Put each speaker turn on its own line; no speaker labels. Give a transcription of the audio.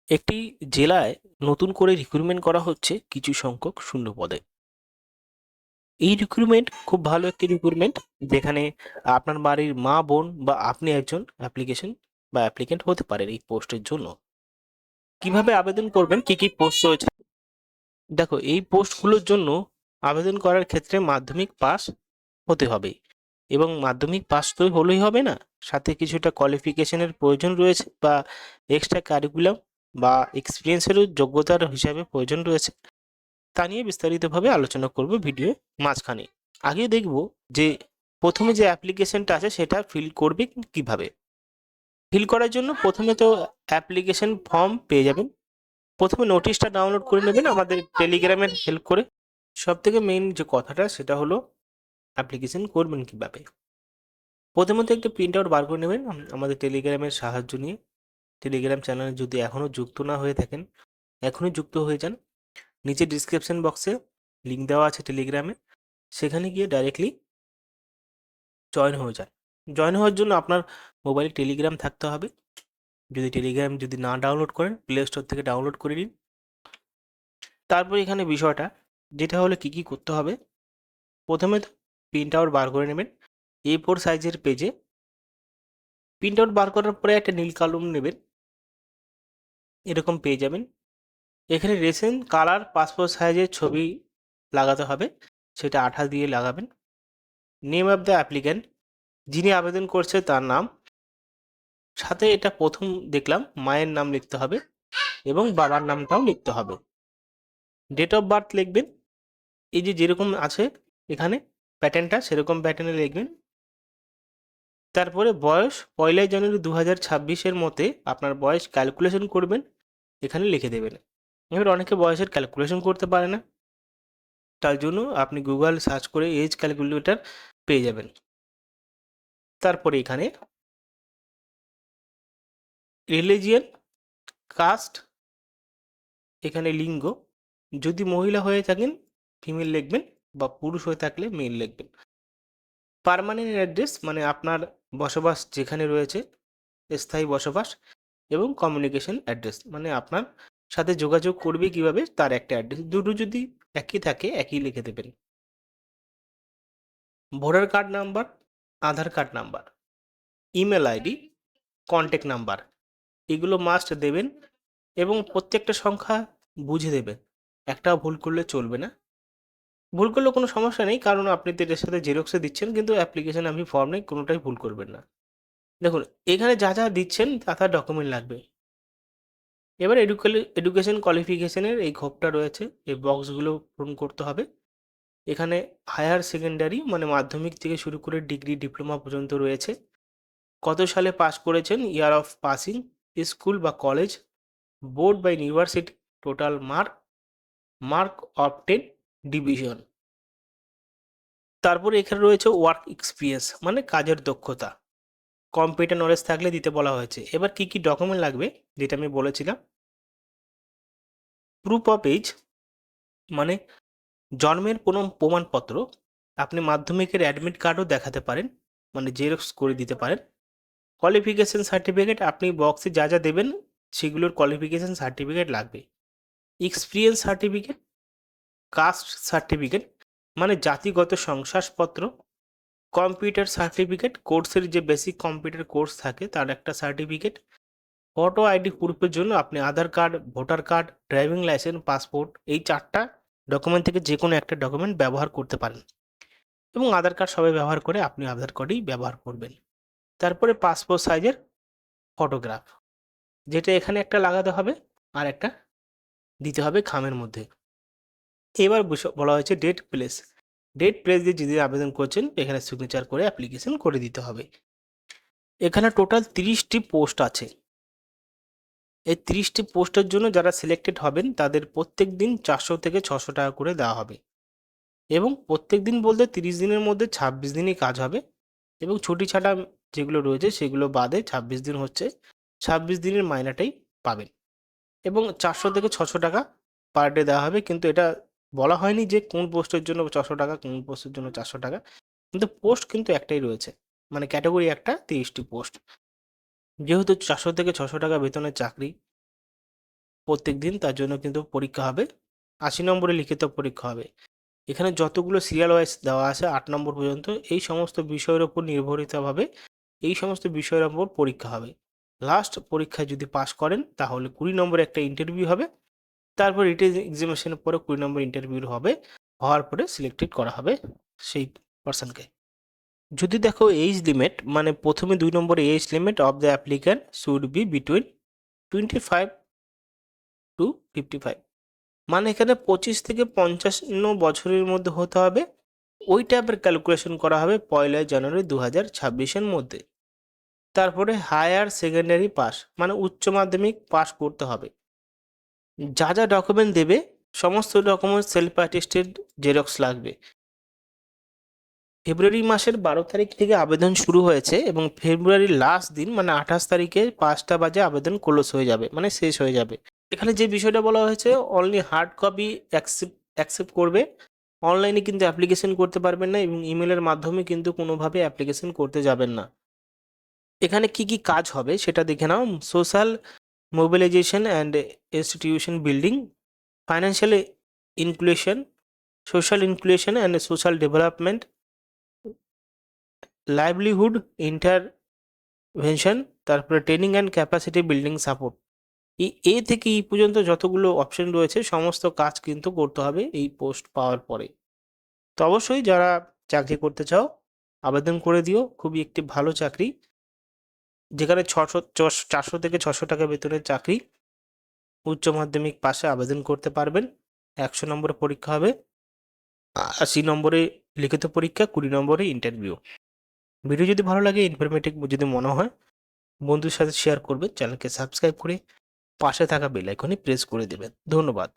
একটি জেলায় নতুন করে রিক্রুটমেন্ট করা হচ্ছে কিছু সংখ্যক শূন্য পদে। এই রিক্রুটমেন্ট খুব ভালো একটি রিক্রুটমেন্ট, যেখানে আপনার বাড়ির মা বোন বা আপনি একজন অ্যাপ্লিকেশন বা অ্যাপ্লিকেন্ট হতে পারেন এই পোস্টের জন্য। কিভাবে আবেদন করবেন, কি কি পোস্ট রয়েছে দেখো। এই পোস্টগুলোর জন্য আবেদন করার ক্ষেত্রে মাধ্যমিক পাস হতে হবে, এবং মাধ্যমিক পাস তো হলেই হবে না, সাথে কিছুটা কোয়ালিফিকেশনের প্রয়োজন রয়েছে বা এক্সট্রা কারিকুলাম বা এক্সপিরিয়েন্সেরও যোগ্যতার হিসাবে প্রয়োজন রয়েছে। তা নিয়ে বিস্তারিতভাবে আলোচনা করব ভিডিও মাঝখানে। আগে দেখব যে প্রথমে যে অ্যাপ্লিকেশনটা আছে সেটা ফিল করবে কিভাবে। ফিল করার জন্য প্রথমে তো অ্যাপ্লিকেশন ফর্ম পেয়ে যাবেন। প্রথমে নোটিশটা ডাউনলোড করে নেবেন আমাদের টেলিগ্রামের হেল্প করে। সব থেকে মেইন যে কথাটা সেটা হলো অ্যাপ্লিকেশন করবেন কিভাবে। প্রথমত একটা প্রিন্ট আউট বার করে নেবেন আমাদের টেলিগ্রামের সাহায্য নিয়ে। টেলিগ্রাম চ্যানেলে যদি এখনও যুক্ত না হয়ে থাকেন, এখনই যুক্ত হয়ে যান। নিচে ডিসক্রিপশন বক্সে লিঙ্ক দেওয়া আছে টেলিগ্রামে, সেখানে গিয়ে ডাইরেক্টলি জয়েন হয়ে যান। জয়েন হওয়ার জন্য আপনার মোবাইলে টেলিগ্রাম থাকতে হবে। যদি টেলিগ্রাম যদি না ডাউনলোড করেন, প্লে স্টোর থেকে ডাউনলোড করে নিন। তারপর এখানে বিষয়টা যেটা হলো কি কি করতে হবে। প্রথমে তো প্রিন্ট আউট বার করে নেবেন A4 সাইজের পেজে। প্রিন্ট আউট বার করার পরে একটা নীল কলম নেবেন, এরকম পেয়ে যাবেন। এখানে রেশন কালার পাসপোর্ট সাইজের ছবি লাগাতে হবে, সেটা আঠা দিয়ে লাগাবেন। নেম অফ দ্য অ্যাপ্লিক্যান্ট, যিনি আবেদন করছে তার নাম, সাথে এটা প্রথম দেখলাম মায়ের নাম লিখতে হবে এবং বাবার নামটাও লিখতে হবে। ডেট অফ বার্থ লিখবেন, এই যে যেরকম আছে এখানে প্যাটার্নটা সেরকম প্যাটার্নে লিখবেন। তারপরে বয়স 1 জানুয়ারি 2026 মতে আপনার বয়স ক্যালকুলেশন করবেন, এখানে লিখে দেবেন। এবার অনেকে বয়সের ক্যালকুলেশন করতে পারে না, তার জন্য আপনি গুগল সার্চ করে এজ ক্যালকুলেটর পেয়ে যাবেন। তারপরে এখানে রিলিজিয়ন, কাস্ট, এখানে লিঙ্গ, যদি মহিলা হয়ে থাকেন ফিমেল লিখবেন বা পুরুষ হয়ে থাকলে মেল লিখবেন। পার্মানেন্ট অ্যাড্রেস মানে আপনার বসবাস যেখানে রয়েছে, স্থায়ী বসবাস, এবং কমিউনিকেশন অ্যাড্রেস মানে আপনার সাথে যোগাযোগ করবে কিভাবে তার একটা অ্যাড্রেস। দুটো যদি একই থাকে একই লিখে দেবেন। Voter card number, Aadhaar card number, email ID, contact number, এগুলো মাস্ট দেবেন, এবং প্রত্যেকটা সংখ্যা বুঝে দেবেন। একটাও ভুল করলে চলবে না। ভুল করলে কোনো সমস্যা নেই, কারণ আপনি তো এটার সাথে জেরক্সে দিচ্ছেন, কিন্তু অ্যাপ্লিকেশন আপনি ফর্মে কোনোটাই ভুল করবেন না। দেখুন এখানে যা যা দিচ্ছেন তা তার ডকুমেন্ট লাগবে। এবার এডুকেশন কোয়ালিফিকেশনের এই খোপটা রয়েছে, এই বক্সগুলো পূরণ করতে হবে। এখানে হায়ার সেকেন্ডারি মানে মাধ্যমিক থেকে শুরু করে ডিগ্রি ডিপ্লোমা পর্যন্ত রয়েছে। কত সালে পাস করেছেন, ইয়ার অফ পাসিং, স্কুল বা কলেজ, বোর্ড বা university, total mark, mark obtain, division. তারপরে এখানে রয়েছে ওয়ার্ক এক্সপিরিয়েন্স মানে কাজের দক্ষতা। কম্পিউটার নলেজ থাকলে দিতে বলা হয়েছে। এবার কি কি ডকুমেন্ট লাগবে যেটা আমি বলেছিলাম। প্রুফ অফ এজ মানে জন্মের কোনো প্রমাণপত্র। আপনি মাধ্যমিকের অ্যাডমিট কার্ডও দেখাতে পারেন, মানে জেরক্স করে দিতে পারেন। কোয়ালিফিকেশন সার্টিফিকেট, আপনি বক্সে যা যা দেবেন সেগুলোর কোয়ালিফিকেশন সার্টিফিকেট লাগবে। এক্সপিরিয়েন্স সার্টিফিকেট, কাস্ট সার্টিফিকেট মানে জাতিগত শংসাপত্র, কম্পিউটার সার্টিফিকেট, কোর্সের যে বেসিক কম্পিউটার কোর্স থাকে তার একটা সার্টিফিকেট। ফটো আইডি প্রুফের জন্য আপনি Aadhaar card, voter card, driving licence, passport, এই 4টা ডকুমেন্ট থেকে যে কোনো একটা ডকুমেন্ট ব্যবহার করতে পারেন, এবং আধার কার্ড সবাই ব্যবহার করে, আপনি আধার কার্ডই ব্যবহার করবেন। তারপরে পাসপোর্ট সাইজের ফটোগ্রাফ, যেটা এখানে একটা লাগাতে হবে আর একটা দিতে হবে খামের মধ্যে। এবার বলা হয়েছে ডেট প্লেস। ডেট প্লেস দিয়ে যেদিন আবেদন করছেন এখানে সিগনেচার করে অ্যাপ্লিকেশন করে দিতে হবে। এখানে টোটাল 30টি পোস্ট আছে। এই 30টি পোস্টের জন্য যারা সিলেক্টেড হবেন তাদের প্রত্যেক দিন 400 থেকে 600 টাকা করে দেওয়া হবে, এবং প্রত্যেক দিন বলতে 30 দিনের মধ্যে 26 দিনই কাজ হবে, এবং ছুটি ছাটা যেগুলো রয়েছে সেগুলো বাদে 26 দিন হচ্ছে 26 দিনের মাইনেটাই পাবেন, এবং 400 থেকে 600 টাকা পার ডে দেওয়া হবে। কিন্তু এটা বলা হয়নি যে কোন পোস্টের জন্য 600 টাকা, কোন পোস্টের জন্য 400 টাকা, কিন্তু পোস্ট কিন্তু একটাই রয়েছে, মানে ক্যাটাগরি একটা, 30টি পোস্ট। যেহেতু 400 থেকে 600 টাকা বেতনের চাকরি, প্রত্যেক দিন, তার জন্য কিন্তু পরীক্ষা হবে। 80 নম্বরের লিখিত পরীক্ষা হবে। এখানে যতগুলো সিরিয়াল ওয়াইজ দেওয়া আছে 8 নম্বর পর্যন্ত, এই সমস্ত বিষয়ের ওপর নির্ভরিতভাবে এই সমস্ত বিষয়ের ওপর পরীক্ষা হবে। লাস্ট পরীক্ষায় যদি পাস করেন তাহলে 20 নম্বরের একটা ইন্টারভিউ হবে। তারপর রিটেন এক্সামিনেশনের পরে 20 নম্বর ইন্টারভিউ হবে, হওয়ার পরে সিলেক্টেড করা হবে সেই পার্সনকে। যদি দেখো এজ লিমিট, মানে প্রথমে 2 নম্বরে age limit of the applicant should be between 25 to 55, মানে এখানে 25 থেকে 55 বছরের মধ্যে হতে হবে। ওই টাইপের ক্যালকুলেশন করা হবে 1 জানুয়ারি 2026-এর মধ্যে। তারপরে হায়ার সেকেন্ডারি পাস, মানে উচ্চ মাধ্যমিক পাস করতে হবে। যা যা ডকুমেন্ট দেবে, সমস্ত ডকুমেন্ট সেলফ অ্যাটেস্টেড জেরক্স লাগবে। ফেব্রুয়ারি মাসের 12 তারিখ থেকে আবেদন শুরু হয়েছে এবং ফেব্রুয়ারির লাস্ট দিন মানে 28 তারিখে 5টা বাজে আবেদন ক্লোজ হয়ে যাবে, মানে শেষ হয়ে যাবে। এখানে যে বিষয়টা বলা হয়েছে, অনলি হার্ড কপি অ্যাকসেপ্ট করবে, অনলাইনে কিন্তু অ্যাপ্লিকেশন করতে পারবেন না এবং ইমেলের মাধ্যমে কিন্তু কোনোভাবে অ্যাপ্লিকেশন করতে যাবেন না। এখানে কি কি কাজ হবে সেটা দেখে নাও। Social mobilization and institution building, financial inclusion, social inclusion and social development, livelihood intervention, তারপরে training and capacity building support. এই এ থেকে ই পর্যন্ত যতগুলো অপশন রয়েছে সমস্ত কাজ কিন্তু করতে হবে এই পোস্ট পাওয়ার পরে। তো অবশ্যই যারা চাকরি করতে চাও আবেদন করে দিও। খুবই একটি ভালো চাকরি, যেখানে 400 থেকে 600 টাকা বেতনের চাকরি। উচ্চ মাধ্যমিক পাশে আবেদন করতে পারবেন। 100 নম্বরের পরীক্ষা হবে, 80 নম্বরে লিখিত পরীক্ষা, 20 নম্বরে ইন্টারভিউ। ভিডিও যদি ভালো লাগে, ইনফরমেটিভ যদি মনে হয়, বন্ধুর সাথে শেয়ার করবেন। চ্যানেলকে সাবস্ক্রাইব করে পাশে থাকা বেল আইকনে প্রেস করে দেবেন। ধন্যবাদ।